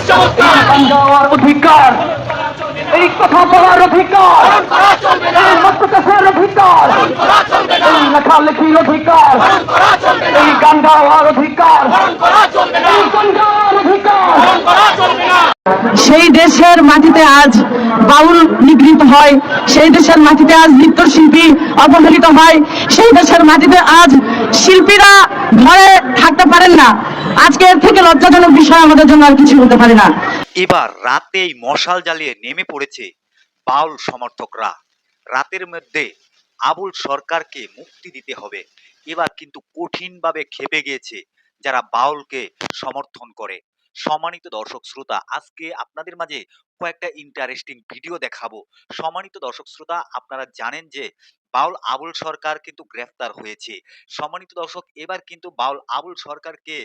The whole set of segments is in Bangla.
গান গাওয়ার অধিকার, এই কথা বলার অধিকার, এই মত প্রকাশের অধিকার, এই লেখালেখির অধিকার, এই গান গাওয়ার অধিকার, এই গান গাওয়ার অধিকার। সেই দেশের মাটিতে আজ বাউল নিগৃহীত হয়, সেই দেশের মাটিতে আজ নৃত্যশিল্পী অবহেলিত হয়, সেই দেশের মাটিতে আজ শিল্পীরা ঘরে থাকতে পারেন না। আজকে এর থেকে লজ্জাজনক বিষয় আমাদের জন্য আর কিছু হতে পারে না। এবার রাতেই মশাল জ্বালিয়ে নেমে পড়েছে বাউল সমর্থকরা। রাতের মধ্যে আবুল সরকারকে মুক্তি দিতে হবে। এবার কিন্তু কঠিনভাবে ক্ষেপে গিয়েছে যারা বাউলকে সমর্থন করে। সম্মানিত দর্শক শ্রোতা, আজকে আপনাদের মাঝে কয়েকটা ইন্টারেস্টিং ভিডিও দেখাবো। সম্মানিত দর্শক শ্রোতা, আপনারা জানেন যে বাউল আবুল সরকার কিন্তু গ্রেফতার হয়েছে। সম্মানিত দর্শক, এবার কিন্তু বাউল আবুল সরকারকে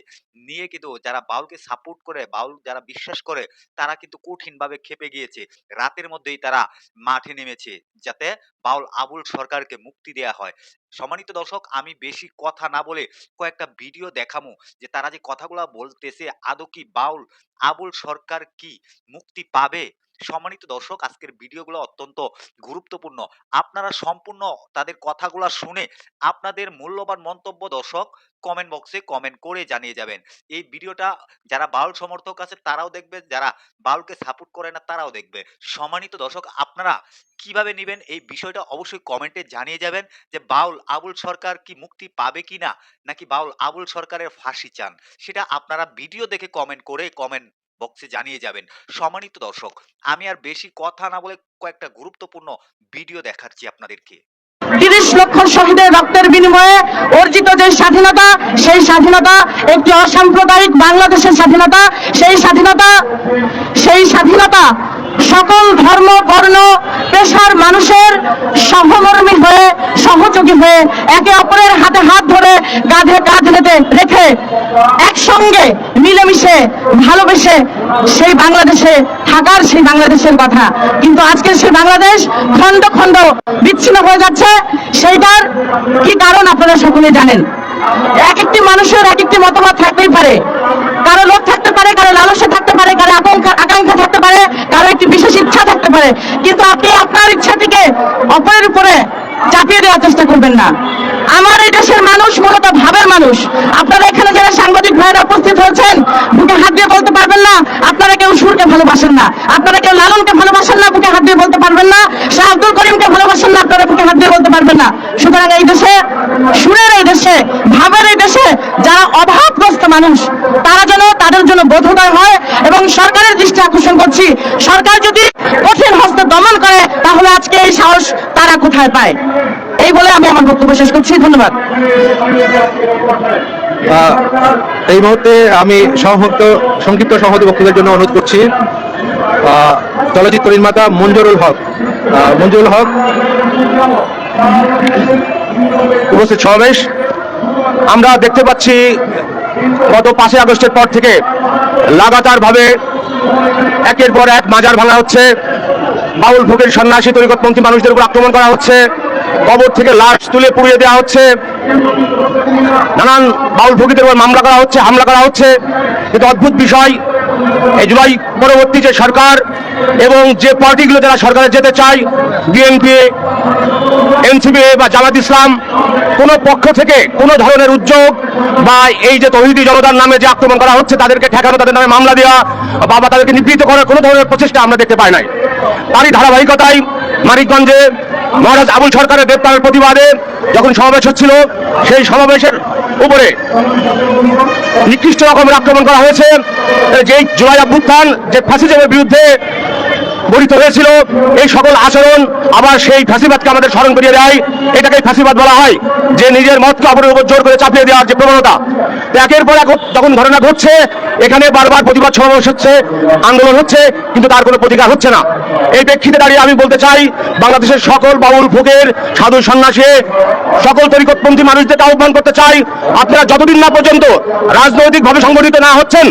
নিয়ে কিন্তু যারা বাউলকে সাপোর্ট করে, বাউল যারা বিশ্বাস করে, তারা কিন্তু কঠিনভাবে ক্ষেপে গিয়েছে। রাতের মধ্যেই তারা মাঠে নেমেছে যাতে বাউল আবুল সরকারকে মুক্তি দেয়া হয়। সম্মানিত দর্শক, আমি বেশি কথা না বলে কয়েকটা ভিডিও দেখামু যে তারা যে কথাগুলা বলতেছে আদৌ কি বাউল আবুল সরকার কি মুক্তি পাবে। সম্মানিত দর্শক, আজকের ভিডিওগুলো অত্যন্ত গুরুত্বপূর্ণ। আপনারা সম্পূর্ণ তাদের কথাগুলা শুনে আপনাদের মূল্যবান মন্তব্য দর্শক কমেন্ট বক্সে কমেন্ট করে জানিয়ে যাবেন। এই ভিডিওটা যারা বাউল সমর্থক আছে তারাও দেখবে, যারা বাউলকে সাপোর্ট করে না তারাও দেখবে। সম্মানিত দর্শক, আপনারা কিভাবে নেবেন এই বিষয়টা অবশ্যই কমেন্টে জানিয়ে যাবেন যে বাউল আবুল সরকার কি মুক্তি পাবে কিনা, নাকি বাউল আবুল সরকারের ফাঁসি চান, সেটা আপনারা ভিডিও দেখে কমেন্ট করে কমেন্ট বক্সে জানিয়ে যাবেন। সম্মানিত দর্শক, আমি আর বেশি কথা না বলে কয়েকটা গুরুত্বপূর্ণ ভিডিও দেখাচ্ছি আপনাদেরকে। 30 লক্ষ শহীদের রক্তের বিনিময়ে অর্জিত যে স্বাধীনতা, সেই স্বাধীনতা একটি অসাম্প্রদায়িক বাংলাদেশের স্বাধীনতা। সেই স্বাধীনতা সকল ধর্ম বর্ণ পেশার মানুষের সহমর্মী হয়ে, সহযোগী হয়ে, একে অপরের হাতে হাত ধরে, কাঁধে কাঁধ রেখে একসঙ্গে মিলেমিশে ভালোবেসে সেই বাংলাদেশে থাকার, সেই বাংলাদেশের কথা। কিন্তু আজকে সেই বাংলাদেশ খন্ড খন্ড বিচ্ছিন্ন হয়ে যাচ্ছে। সেইটার কি কারণ আপনারা সকলে জানেন। এক একটি মানুষের এক একটি মতামত থাকতেই পারে, কারো লোভ থাকতে পারে, কারো লালসা থাকতে পারে, কারো আকাঙ্ক্ষা থাকতে পারে, কারো একটি বিশেষ ইচ্ছা থাকতে পারে। কিন্তু আপনি আপনার ইচ্ছাটিকে অপরের উপরে চাপিয়ে দেওয়ার চেষ্টা করবেন না। আমার এই দেশের মানুষ মূলত ভাবের মানুষ। আপনারা এখানে যারা সাংবাদিক ভাইরা উপস্থিত হয়েছেন, বুকে হাত দিয়ে বলতে পারবেন না আপনারা কেউ সুরকে ভালোবাসেন না, আপনারা কেউ লালনকে ভালোবাসেন না, বুকে হাত দিয়ে বলতে পারবেন না শাহ আব্দুল করিমকে ভালোবাসেন না, আপনারা বুকে হাত দিয়ে বলতে পারবেন না। সুতরাং এই দেশে, সুরের এই দেশে, ভাবের এই দেশে যারা অভাবগ্রস্ত মানুষ, তারা যেন তাদের জন্য বোধোদয় হয়। এবং সরকারের দৃষ্টি আকর্ষণ করছি, সরকার যদি কঠিন হস্তে দমন করে তাহলে আজকে এই সাহস তারা কোথায় পায়। এই বলে আমি আমার বক্তব্য শেষ করছি। ধন্যবাদ। এই মুহূর্তে আমি সংক্ষিপ্ত সভাপতি বক্তব্যের জন্য অনুরোধ করছি চলচ্চিত্র নির্মাতা মঞ্জুরুল হক। উপস্থিত সমাবেশ, আমরা দেখতে পাচ্ছি গত 5 আগস্টের পর থেকে লাগাতার ভাবে একের পর এক মাজার ভাঙা হচ্ছে, বাউল ফকির সন্ন্যাসী তরিকতপন্থী মানুষদের উপর আক্রমণ করা হচ্ছে, কবর থেকে লাশ তুলে পুড়িয়ে দেওয়া হচ্ছে, নানান বাউল ফকিরদের উপর মামলা করা হচ্ছে, হামলা করা হচ্ছে। কিন্তু অদ্ভুত বিষয়, এই জুলাই পরবর্তী যে সরকার এবং যে পার্টিগুলো যারা সরকারে যেতে চায়, বিএনপি, এনসিপি বা জামাত ইসলাম, কোন পক্ষ থেকে কোন ধরনের উদ্যোগ বা এই যে তৌহিদি জনতার নামে যে আক্রমণ করা হচ্ছে, তাদেরকে ঠেকানো, তাদের নামে মামলা দেওয়া বা তাদেরকে নিবৃত্ত করার কোন ধরনের প্রচেষ্টা আমরা দেখতে পাই নাই। তারই ধারাবাহিকতায় মানিকগঞ্জে মহারাজ আবুল সরকারের গ্রেপ্তারের প্রতিবাদে যখন সমাবেশ হচ্ছিল, সেই সমাবেশের উপরে নিকৃষ্ট রকমের আক্রমণ করা হয়েছে। যে জুলাই অভ্যুত্থান, যে ফ্যাসিজমের বিরুদ্ধে গঠিত হয়েছিল, এই সকল আচরণ আবার সেই ফ্যাসিবাদকে আমাদের স্মরণ করিয়ে দেয়। এটাকে ফ্যাসিবাদ বলা হয়, যে নিজের মতকে অপরের উপর জোর করে চাপিয়ে দেওয়ার যে প্রবণতা। একের পর এক যখন ঘটনা ঘটছে, এখানে বারবার প্রতিবাদ সমাবেশ হচ্ছে, আন্দোলন হচ্ছে, কিন্তু তার কোনো প্রতিকার হচ্ছে না। এই প্রেক্ষিতে দাঁড়িয়ে আমি বলতে চাই, বাংলাদেশের সকল বাউল ফকির, সাধু সন্ন্যাসী, সকল তরিকতপন্থী মানুষদেরকে আহ্বান করতে চাই, আপনারা যতদিন না পর্যন্ত রাজনৈতিকভাবে সংগঠিত না হচ্ছেন,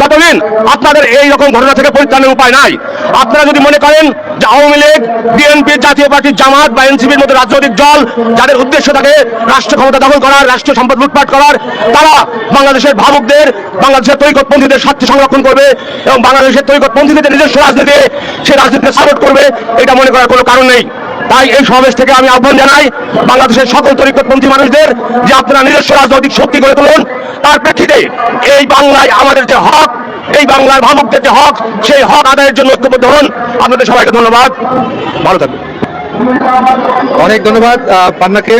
ততদিন আপনাদের এই রকম ঘটনা থেকে পরিত্রাণের উপায় নাই। আপনারা যদি মনে করেন যে আওয়ামী লীগ, বিএনপি, জাতীয় পার্টি, জামাত বা এনসিপির মতো রাজনৈতিক দল যাদের উদ্দেশ্য থাকে রাষ্ট্র ক্ষমতা দখল করার, রাষ্ট্র সম্পদ লুটপাট করার, তারা বাংলাদেশের ভাবুকদের, বাংলাদেশের তরিকতপন্থীদের স্বার্থ সংরক্ষণ করবে এবং বাংলাদেশের তরিকতপন্থীদের নিজস্ব রাজনীতি, সেই রাজনীতিকে সাপোর্ট করবে, এটা মনে করার কোনো কারণ নেই। তাই এই সমাবেশ থেকে আমি আহ্বান জানাই বাংলাদেশের সকল তরিকতপন্থী মানুষদের যে আপনারা নিজস্ব রাজনৈতিক শক্তি গড়ে তুলুন। তার প্রেক্ষিতে এই বাংলায় আমাদের যে হক, এই বাংলার ভাবুকদের যে হক, সেই হক আদায়ের জন্য ঐক্যবদ্ধ হন। আপনাদের সবাইকে ধন্যবাদ, ভালো থাকবেন। অনেক ধন্যবাদ পান্নাকে।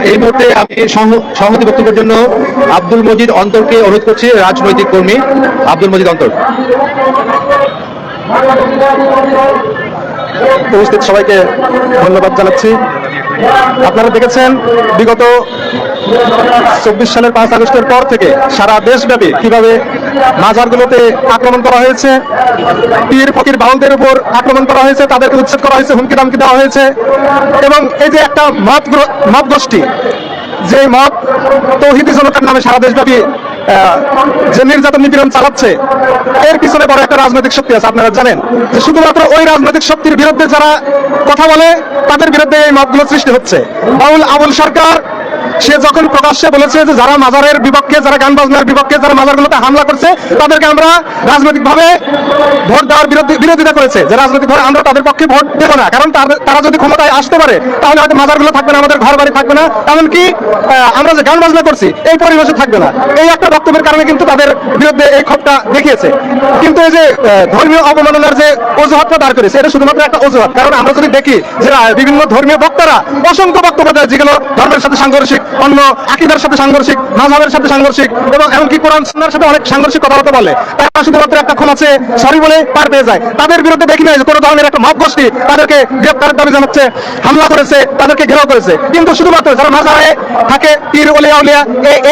এই মুহূর্তে আমি সংহতি বক্তব্যের জন্য আব্দুল মজিদ অন্তরকে অনুরোধ করছি, রাজনৈতিক কর্মী আব্দুল মজিদ অন্তর। উপস্থিত সবাইকে ধন্যবাদ জানাচ্ছি। আপনারা দেখেছেন বিগত 24 সালের 5 আগস্টের পর থেকে সারা দেশব্যাপী কিভাবে মাজারগুলোতে আক্রমণ করা হয়েছে, পীর ফকির বাউলদের উপর আক্রমণ করা হয়েছে, তাদেরকে উচ্ছেদ করা হয়েছে, হুমকি দামকি দেওয়া হয়েছে। এবং এই যে একটা মত গোষ্ঠী, যে মত তৌহিদি জনতার নামে সারা দেশব্যাপী যে নির্যাতন নিপীড়ন চালাচ্ছে, এর পিছনে বড় একটা রাজনৈতিক শক্তি আছে। আপনারা জানেন যে শুধুমাত্র ওই রাজনৈতিক শক্তির বিরুদ্ধে যারা কথা বলে তাদের বিরুদ্ধে এই মতগুলো সৃষ্টি হচ্ছে। আবুল সরকার সে যখন প্রকাশ্যে বলেছে যে যারা মাজারের বিপক্ষে, যারা গান বাজনার বিপক্ষে, যারা মাজারগুলোতে হামলা করছে তাদেরকে আমরা রাজনৈতিকভাবে ভোট দেওয়ার বিরোধিতা করেছে, যে রাজনৈতিকভাবে আমরা তাদের পক্ষে ভোট দেবো না, কারণ তারা যদি ক্ষমতায় আসতে পারে তাহলে হয়তো মাজারগুলো থাকবে না, আমাদের ঘর বাড়ি থাকবে না, এমনকি আমরা যে গান বাজনা করছি এই পরিবেশে থাকবে না। এই একটা বক্তব্যের কারণে কিন্তু তাদের বিরুদ্ধে এই ক্ষোভটা দেখিয়েছে। কিন্তু এই যে ধর্মীয় অবমাননার যে অজুহাতটা দাঁড় করেছে, এটা শুধুমাত্র একটা অজুহাত। কারণ আমরা যদি দেখি যে বিভিন্ন ধর্মীয় বক্তারা অসংখ্য বক্তব্য দেয় যেগুলো ধর্মের সাথে সাংঘর্ষিক, অন্য আকীদার সাথে সাংঘর্ষিক, মাযহাবের সাথে সাংঘর্ষিক এবং এমনকি কোরআন সুন্নাহর সাথে অনেক সাংঘর্ষিক কথাবার্তা বলে। তারা শুধুমাত্র একটা ক্ষমা চেয়ে সরি বলে পার পেয়ে যায়। তাদের বিরুদ্ধে দেখি না যে কোনো ধরনের একটা মব গোষ্ঠী তাদেরকে গ্রেপ্তারের দাবি জানাচ্ছে, হামলা করেছে, তাদেরকে ঘেরাও করেছে। কিন্তু শুধুমাত্র যারা মাজারে থাকে, পীর ওলিয়া উলিয়া,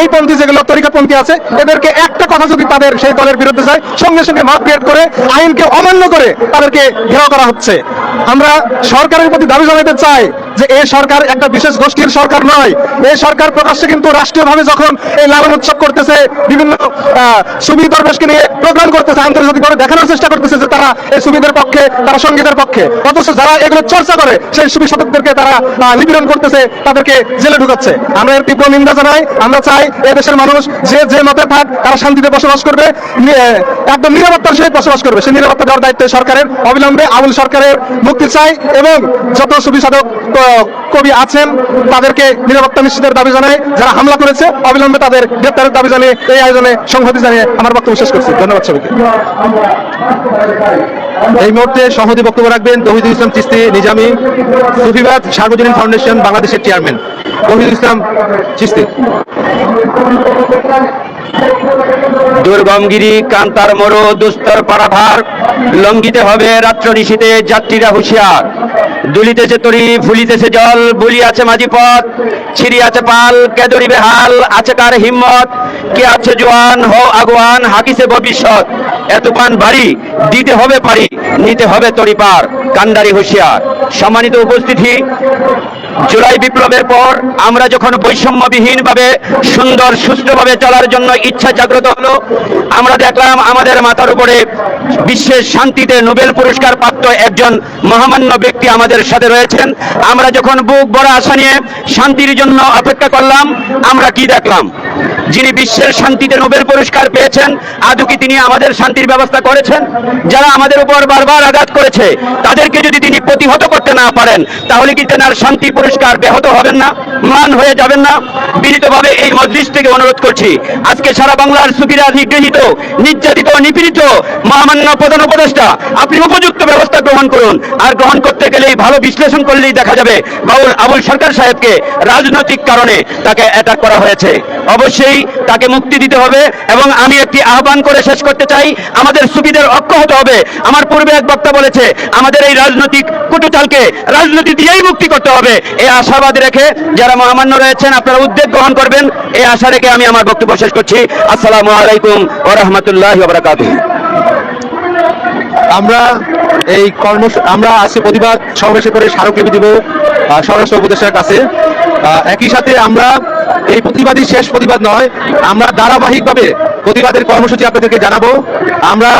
এই পন্থী যেগুলো তরিকতপন্থী আছে, এদেরকে একটা কথা যদি তাদের সেই দলের বিরুদ্ধে যায়, সঙ্গে সঙ্গে মব ক্রিয়েট করে আইনকে অমান্য করে তাদেরকে ঘেরাও করা হচ্ছে। আমরা সরকারের প্রতি দাবি জানাতে চাই যে এই সরকার একটা বিশেষ গোষ্ঠীর সরকার নয়। এই সরকার প্রকাশ্যে কিন্তু রাষ্ট্রীয়ভাবে যখন এই লালন উৎসব করতেছে, বিভিন্ন সুফি দরবেশকে নিয়ে প্রোগ্রাম করতেছে, আন্তর্জাতিকভাবে দেখানোর চেষ্টা করতেছে যে তারা এই সুফিদের পক্ষে, তারা সঙ্গীতের পক্ষে, অথচ যারা এগুলো চর্চা করে সেই সুফি সাধকদেরকে তারা নিপীড়ন করতেছে, তাদেরকে জেলে ঢুকাচ্ছে। আমরা এর তীব্র নিন্দা জানাই। আমরা চাই এই দেশের মানুষ যে মতে থাক তারা শান্তিতে বসবাস করবে, একদম নিরাপত্তার সহিত বসবাস করবে। সেই নিরাপত্তা দেওয়ার দায়িত্ব সরকারের। অবিলম্বে আবুল সরকারের মুক্তি চাই এবং যত সুফি সাধক কবি আছেন তাদেরকে নিরাপত্তা নিশ্চিতের দাবি জানাই। যারা হামলা করেছে অবিলম্বে তাদের গ্রেপ্তারের দাবি জানিয়ে এই আয়োজনে সংহতি জানিয়ে আমার বক্তব্য শেষ করছি। ধন্যবাদ সবাইকে। এই মুহূর্তে সংহতি বক্তব্য রাখবেন তৌহিদুল ইসলাম চিশতি নিজামী, সুফিবাদ সার্বজনীন ফাউন্ডেশন বাংলাদেশের চেয়ারম্যান তৌহিদুল ইসলাম চিশতি। দুর্গমগিরি কান্তার মরু দুস্তর পারাভার লঙ্ঘিতে হবে রাত্র নিশীতে যাত্রীরা হুঁশিয়ার। দুলিতেছে তরি ফুলিতেছে জল, বলিয়াছে মাঝি পথ, ছিড়িয়াছে পাল, কে ধরিবে হাল, আছে কার হিম্মত, কে আছে জোয়ান, হো আগুয়ান, হাকিছে ভবিষ্যৎ। এত পান বাড়ি দিতে হবে পারি, নিতে হবে তরি পার, কান্ডারি হুঁশিয়ার। সম্মানিত উপস্থিতি, জুলাই বিপ্লবের পর আমরা যখন বৈষম্যবিহীনভাবে সুন্দর সুষ্ঠুভাবে চলার জন্য ইচ্ছা জাগ্রত হলো, আমরা দেখলাম আমাদের মাথার উপরে বিশ্বের শান্তিতে নোবেল পুরস্কার প্রাপ্ত একজন মহামান্য ব্যক্তি আমাদের সাথে রয়েছেন। আমরা যখন বুক ভরা আশা নিয়ে শান্তির জন্য অপেক্ষা করলাম, আমরা কি দেখলাম? যিনি বিশ্বের শান্তিতে নোবেল পুরস্কার পেয়েছেন, আদৌ কি তিনি আমাদের শান্তির ব্যবস্থা করেছেন? যারা আমাদের উপর বারবার আঘাত করেছে তাদেরকে যদি তিনি প্রতিহত করতে না পারেন, তাহলে কি তেনার শান্তি পুরস্কার ব্যাহত হবেন না, মান হয়ে যাবেন না? বিনীতভাবে এই মজলিস থেকে অনুরোধ করছি, আজকে সারা বাংলার সুফিরা নিগৃহীত, নির্যাতিত, নিপীড়িত মহামান্য প্রধান উপদেষ্টা, আপনি উপযুক্ত ব্যবস্থা গ্রহণ করুন। আর গ্রহণ করতে গেলেই ভালো বিশ্লেষণ করলেই দেখা যাবে আবুল সরকার সাহেবকে রাজনৈতিক কারণে তাকে অ্যাটাক করা হয়েছে। অবশ্যই তাকে মুক্তি দিতে হবে। এবং আমি একটি আহ্বান করে শেষ করতে চাই, আমাদের সুফিদের ঐক্য হতে হবে। আমার পূর্বে এক বক্তা বলেছে আমাদের এই রাজনৈতিক কুটুচালকে রাজনীতি দিয়েই মুক্তি করতে হবে। এই আশাবাদ রেখে যারা মহামান্য রয়েছেন আপনারা উদ্যোগ গ্রহণ করবেন, এই আশা রেখে আমি আমার বক্তব্য শেষ করছি। আসসালামু আলাইকুম ওয়া রাহমাতুল্লাহি ওয়া বারাকাতুহু। আমরা আজকে প্রতিবাদ সমাবেশ করে স্মারকলিপি দিব স্বরাষ্ট্র উপদেষ্টার কাছে। একই সাথে আমরা এই প্রতিবাদই শেষ প্রতিবাদ নয়, আমরা ধারাবাহিকভাবে প্রতিবাদের কর্মসূচি আপনাদেরকে জানাবো। আমরা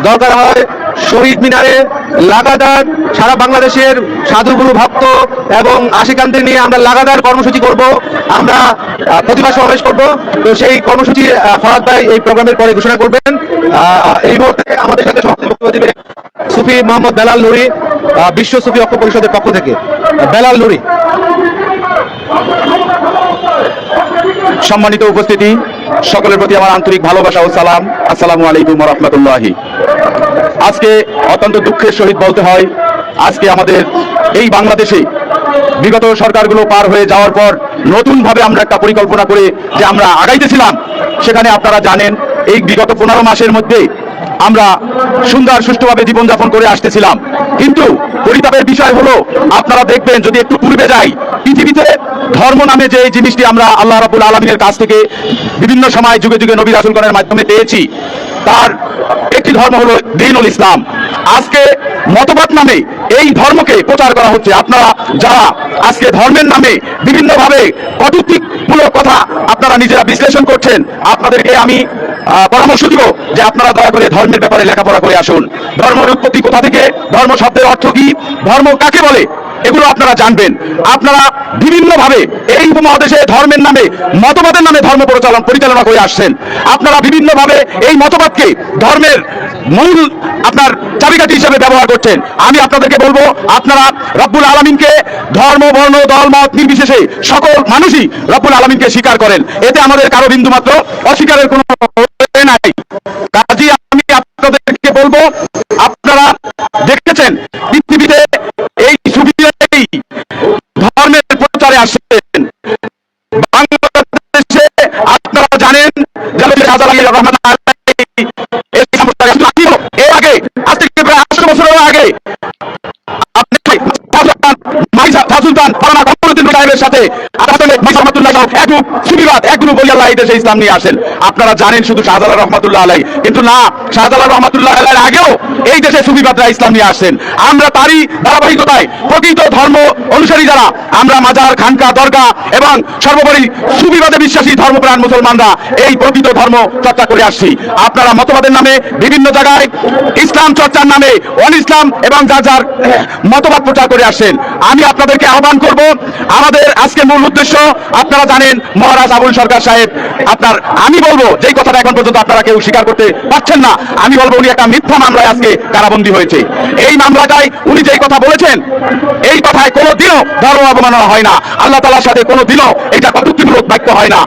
দরকার হয় শহীদ মিনারে লাগাতার সারা বাংলাদেশের সাধুগুরু ভক্ত এবং আশিকানদের নিয়ে আমরা লাগাতার কর্মসূচি করব, আমরা প্রতিবাদ সমাবেশ করব। তো সেই কর্মসূচি ফরাদ ভাই এই প্রোগ্রামের পরে ঘোষণা করবেন। এই মুহূর্তে আমাদের সাথে সমাপ্তি বক্তব্য দিবে সুফি মোহাম্মদ বেলাল নুরি, বিশ্ব সুফি ঐক্য পরিষদের পক্ষ থেকে। বেলাল নুরি। সম্মানিত উপস্থিতি, সকলের প্রতি আমার আন্তরিক ভালোবাসা ও সালাম। আসসালামু আলাইকুম ওয়া রাহমাতুল্লাহি। আজকে অত্যন্ত দুঃখের সহিত বলতে হয়, আজকে আমাদের এই বাংলাদেশে বিগত সরকারগুলো পার হয়ে যাওয়ার পর নতুনভাবে আমরা একটা পরিকল্পনা করে যে আমরা আগাইতেছিলাম, সেখানে আপনারা জানেন এই বিগত 15 মাসের মধ্যে আমরা সুন্দর সুষ্ঠুভাবে জীবনযাপন করে আসতেছিলাম। কিন্তু পরিতাপের বিষয় হলো, আপনারা দেখবেন যদি একটু পূর্বে যাই, পৃথিবীতে ধর্ম নামে যে জিনিসটি আমরা আল্লাহ রাব্বুল আলামিনের কাছ থেকে বিভিন্ন সময় যুগে যুগে নবী রাসূলগণের মাধ্যমে পেয়েছি, তার একটি ধর্ম হলো দ্বীনুল ইসলাম। আজকে মতবাদ নামে এই ধর্মকে প্রচার করা হচ্ছে। আপনারা যারা আজকে ধর্মের নামে বিভিন্নভাবে কটূক্তিমূলক কথা আপনারা নিজেরা বিশ্লেষণ করছেন, আপনাদেরকে আমি পরামর্শ দিব যে আপনারা দয়া করে ধর্মের ব্যাপারে লেখাপড়া করে আসুন। ধর্মের উৎপত্তি কোথা থেকে, ধর্ম শব্দের অর্থ কি, ধর্ম কাকে বলে, এগুলো আপনারা জানবেন। আপনারা বিভিন্নভাবে এই উপমহাদেশে ধর্মের নামে, মতবাদের নামে ধর্ম পরিচালনা করে আসছেন। আপনারা বিভিন্নভাবে এই মতবাদকে ধর্মের মূল আপনার চাবিকাঠি হিসেবে ব্যবহার করছেন। আমি আপনাদেরকে বলবো, আপনারা রব্বুল আলামিনকে ধর্ম, বর্ণ, দল, মত নির্বিশেষে সকল মানুষই রব্বুল আলামিনকে স্বীকার করেন। এতে আমাদের কারো বিন্দু মাত্র অস্বীকারের কোনো নাই। কাজী আমি আপনাদেরকে বলবো, আপনারা দেখেছেন পৃথিবীতে এই সুবিধাই ধর্মের প্রচারে আসছেন। বাংলাদেশে আপনারা জানেন এর আগে, আজ থেকে প্রায় 800 বছরের আগে ইসলাম নিয়ে আসেন। আপনারা জানেন শুধু শাহজালাল রহমাতুল্লাহ আলাই, কিন্তু না, শাহজালাল রহমাতুল্লাহ আলাইয়ের আগেও এই দেশে সুফিবাদরা ইসলাম নিয়ে আসছেন। আমরা তারই ধারাবাহিকতায় প্রকৃত ধর্ম অনুসারী যারা আমরা মাজার, খানকা, দরগা এবং সর্বোপরি সুফিবাদে বিশ্বাসী ধর্মপ্রাণ মুসলমানরা এই প্রকৃত ধর্ম চর্চা করে আসছি। আপনারা মতবাদের নামে বিভিন্ন জায়গায় ইসলাম চর্চার নামে অন ইসলাম এবং যার যার মতবাদ প্রচার করে আসছেন। আমি আপনাদেরকে আহ্বান করব, আমাদের আজকে মূল উদ্দেশ্য আপনারা জানেন, মহারাজ আবুল সরকার সাহেব, আমি বলবো যেই কথাটা এখন পর্যন্ত আপনারা কেউ স্বীকার করতে পারছেন না, আমি বলবো উনি একটা মিথ্যা মামলায় আজকে কারাবন্দী হয়েছে। এই মামলাটায় উনি যেই কথা বলেছেন, এই কথায় কোনোদিনও ধর্ম অবমাননা হয় না, আল্লাহ তাআলার সাথে কোনোদিনও এটা কটূক্তিমূলক বাক্য হয় না।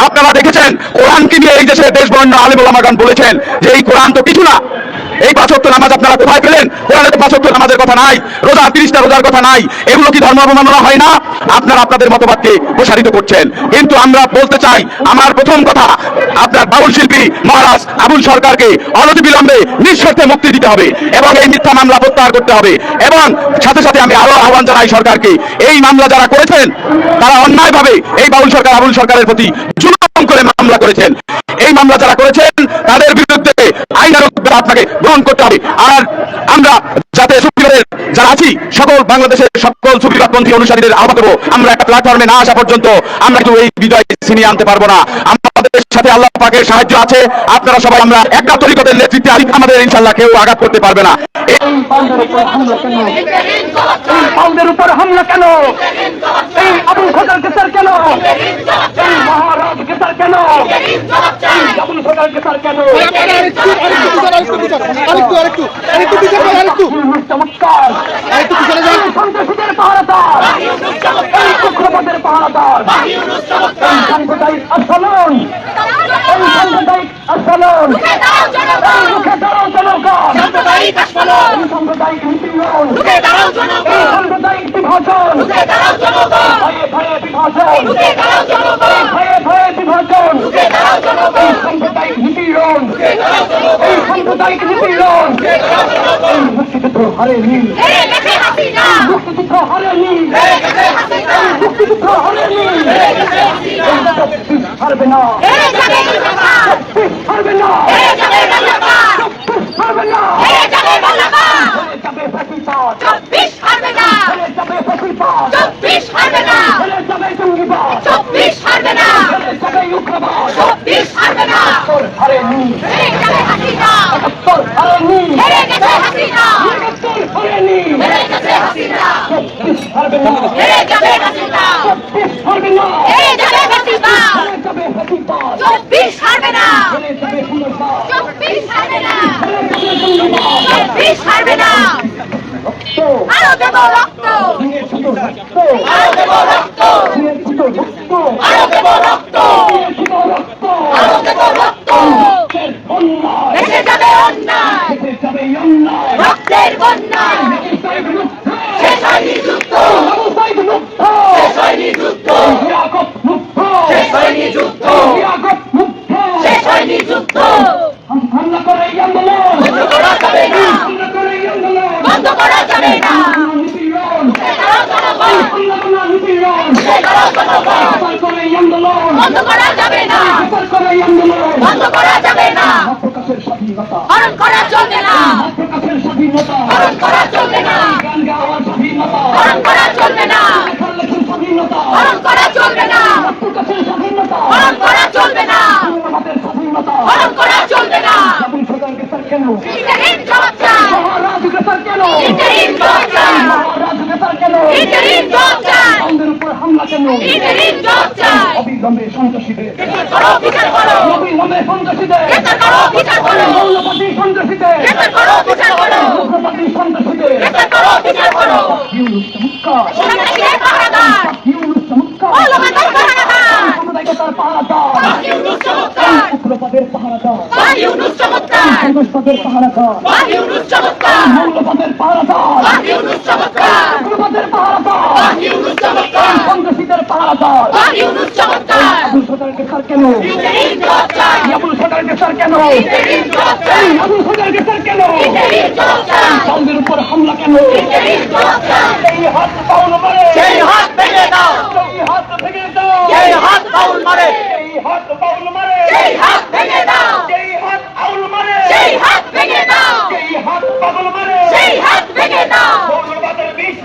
আপনারা দেখেছেন কোরআনকে নিয়ে এই দেশের দেশ বরেণ্য আলেম ওলামাগণ বলেছেন যে এই কোরআন তো কিছু না। এই 5 ওয়াক্ত নামাজ আপনারা কোথায় পেলেন? কোরআনে তো 5 ওয়াক্ত নামাজের কথা নাই, রোজা 30টা রোজার কথা নাই। এগুলো কি ধর্ম অবমাননা হয় না? আপনারা আপনাদের মতবাদকে প্রসারিত করছেন। কিন্তু আমরা বলতে চাই, আমার প্রথম কথা, আপনার বাউল শিল্পী মহারাজ আবুল সরকারকে অনতিবিলম্বে নিঃশর্তে মুক্তি দিতে হবে এবং এই মিথ্যা মামলা প্রত্যাহার করতে হবে। এবং সাথে সাথে আমি আরো আহ্বান জানাই সরকারকে, এই মামলা যারা করেছেন তারা অন্যায়ভাবে এই বাউল সরকার আবুল সরকারের প্রতি জুলুম করে মামলা করেছেন। এই মামলা যারা করেছেন তাদের বিরুদ্ধে আইনানুগ ব্যবস্থা আপনাকে গ্রহণ করতে হবে। আর আমরা যাতে সুফিবাদের যারা আছি, সকল বাংলাদেশের সকল সুফিবাদপন্থী অনুসারীদের আহ্বান করবো, আমরা একটা প্ল্যাটফর্মে না আসা পর্যন্ত আমরা কিন্তু এই বিজয় ছিনিয়ে আনতে পারবো না। আমাদের সাথে আল্লাহ পাকের সাহায্য আছে। আপনারা সবাই, আমরা একটা তরিকতের নেতৃত্বে আমাদের ইনশাআল্লাহ কেউ আঘাত করতে পারবে না। এই বাউলদের উপর হামলা কেন? এই আবুল সরকার গ্রেফতার কেন? এই মহারাজ গ্রেফতার কেন? এই আবুল সরকার গ্রেফতার কেন? চমৎকার! সন্ত্রাসীদের পাহারাদার, এই উগ্রবাদের পাহারাদার, এই সাম্প্রদায়িক আন্দোলন, এই সাম্প্রদায়িক আন্দোলন, এই মুখে দাঁড়াও জনগণ, এই সাম্প্রদায়িক নিপীড়ন, এই সাম্প্রদায়িক বিভাজন, ভয়ে ভয়ে বিভাজন, ভয়ে ভয়ে বিভাজন, এই সাম্প্রদায়িক নিপীড়ন, এই সাম্প্রদায়িক নিপীড়ন, এই মুক্তিযুদ্ধ হারেনি, মুক্তিযুদ্ধ হারেনি, মুক্তিযুদ্ধ হারেনি, হারবে না, হারবে না, হারবে না, যাবে ফাঁসিবাদ, যাবে ফাঁসিবাদ, যাবে জঙ্গিবাদ, যাবে উগ্রবাদ, হারেনি, হারেনি। অন্যায় এই যাবে বেশিরভাগ চলে যাবে হাসিবাদ 24 হারবে না চলে যাবে হুমসাদ 24 হারবে না চলে যাবে জঙ্গিবাদ 24 হারবে না রক্ত আরো দেব রক্ত ভেঙে ছোট রক্ত আরো দেব রক্ত ভেঙে ছোট রক্ত আরো দেব রক্ত ভেঙে ছোট রক্ত আরো দেব রক্ত রক্তের অন্যায় দেশে যাবে অন্যায় দেশে যাবে অন্যায় রক্তের বন্যায় সাইড মুক্ত শেষ হয়নি যুদ্ধ সাইড মুক্ত শেষ হয়নি যুদ্ধ ইয়াকত মুক্ত শেষ হয়নি যুদ্ধ ইয়াকত মুক্ত শেষ হয়নি যুদ্ধ হামলা করে এই আন্দোলন বন্ধ করা যাবে না হামলা করে এই আন্দোলন বন্ধ করা যাবে না নিপীড়ন এগারো জনগণ হামলা করে নিপীড়ন এগারো জনগণ হামলা করে এই আন্দোলন বন্ধ করা যাবে না হামলা করে এই আন্দোলন বন্ধ করা যাবে না প্রকাশের স্বাধীনতা হরণ করা চলবে না প্রকাশের স্বাধীনতা হরণ করা চলবে না গান গাওয়ার স্বাধীনতা হরণ করা চলবে না লেখার স্বাধীনতা হরণ করা চলবে না প্রকাশের স্বাধীনতা হরণ করা চলবে না আমাদের স্বাধীনতা হরণ করা চলবে না জাতীয় সরকারকে স্যার কেন ইন্টারিম জবাব চাই মহারাজকে স্যার কেন ইন্টারিম জবাব চাই মহারাজকে স্যার কেন ইন্টারিম জবাব চাই আমাদের উপর হামলা কেন ইন্টারিম জবাব চাই অবিলম্বে সন্ত্রাসীদের করো বিচার করো অবিলম্বে সন্ত্রাসীদের গ্রেফতার করো বিচার করো মৌলবাদী সন্ত্রাসীদের গ্রেফতার করো বিচার করো মৌলবাদী সন্ত্রাসীদের গ্রেফতার করো বিচার করো ইউনুস চমৎকার সন্ত্রাসীদের পাহারাদার ইউনুস চমৎকার মৌলবাদের পাহারাদার সাম্প্রদায়িকতার পাহারাদার ইউনুস চমৎকার উগ্রবাদের পাহারাদার ইউনুস চমৎকার সন্ত্রাসবাদের পাহারাদার ইউনুস চমৎকার মৌলবাদের পাহারাদার ইউনুস চমৎকার উগ্রবাদের পাহারাদার ইউনুস চমৎকার সন্ত্রাসীদের পাহারাদার ইউনুস চমৎকার আবুল সরকারকে স্যার কেন ইন্টারিম জবাব চাই আবুল সরকারকে স্যার কেন ইন্টারিম জবাব চাই আবুল সরকারকে স্যার কেন ইন্টারিম জবাব চাই আমাদের উপর হামলা কেন ইন্টারিম জবাব চাই এই হাত পাউল মারে সেই হাত ভেঙে দাও এই হাত ভেঙে দাও সেই হাত পাউল মারে এই হাত পাউল মারে সেই হাত ভেঙে দাও এই হাত পাউল মারে সেই হাত ভেঙে দাও এই হাত পাগল মারে সেই হাত ভেঙে দাও মৌলবাদের বিষ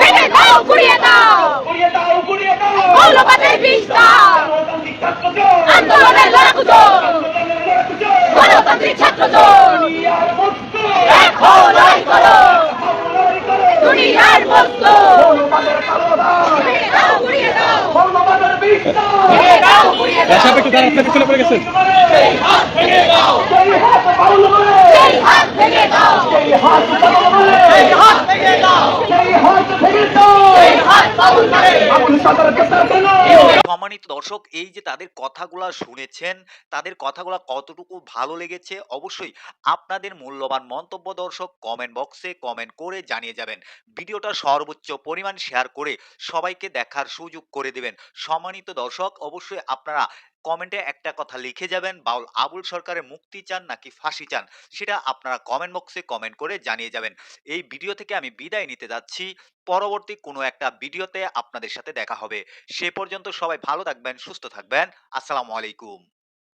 ভেঙে দাও গুড়িয়ে দাও গুড়িয়ে দাও গুড়িয়ে দাও মৌলবাদের বিষ দাও গণতান্ত্রিক ছাত্র জোট আন্দোলনের লড়াকু জোট আন্দোলনের লড়াকু জোট গণতান্ত্রিক ছাত্র জোট দুনিয়ার মুক্ত এক হও লড়াই করো লড়াই করে দুনিয়ার মুক্ত মৌলবাদের কালো দাও ভেঙে দাও গুড়িয়ে দাও মৌলবাদের বিষ দাও ভেঙে দাও গুড়িয়ে দাও সেই হাত পাউল মারে সেই হাত ভেঙে দাও সেই হাত পাগল মারে সেই হাত ভেঙে দাও সেই হাত ভেঙে দাও সেই হাত পাউল মারে আবুল সরকারকে স্যার কেন সম্মানিত দর্শক, এই যে তাদের কথাগুলা শুনেছেন, তাদের কথাগুলা কতটুকু ভালো লেগেছে অবশ্যই আপনাদের মূল্যবান মন্তব্য দর্শক কমেন্ট বক্সে কমেন্ট করে জানিয়ে যাবেন। ভিডিওটা সর্বোচ্চ পরিমাণ শেয়ার করে সবাইকে দেখার সুযোগ করে দেবেন। সম্মানিত দর্শক, অবশ্যই আপনারা কমেন্টে একটা কথা লিখে যাবেন, বাউল আবুল সরকারের মুক্তি চান নাকি ফাঁসি চান, সেটা আপনারা কমেন্ট বক্সে কমেন্ট করে জানিয়ে যাবেন। এই ভিডিও থেকে আমি বিদায় নিতে যাচ্ছি। পরবর্তী কোনো একটা ভিডিওতে আপনাদের সাথে দেখা হবে। সে পর্যন্ত সবাই ভালো থাকবেন, সুস্থ থাকবেন। আসসালামু আলাইকুম।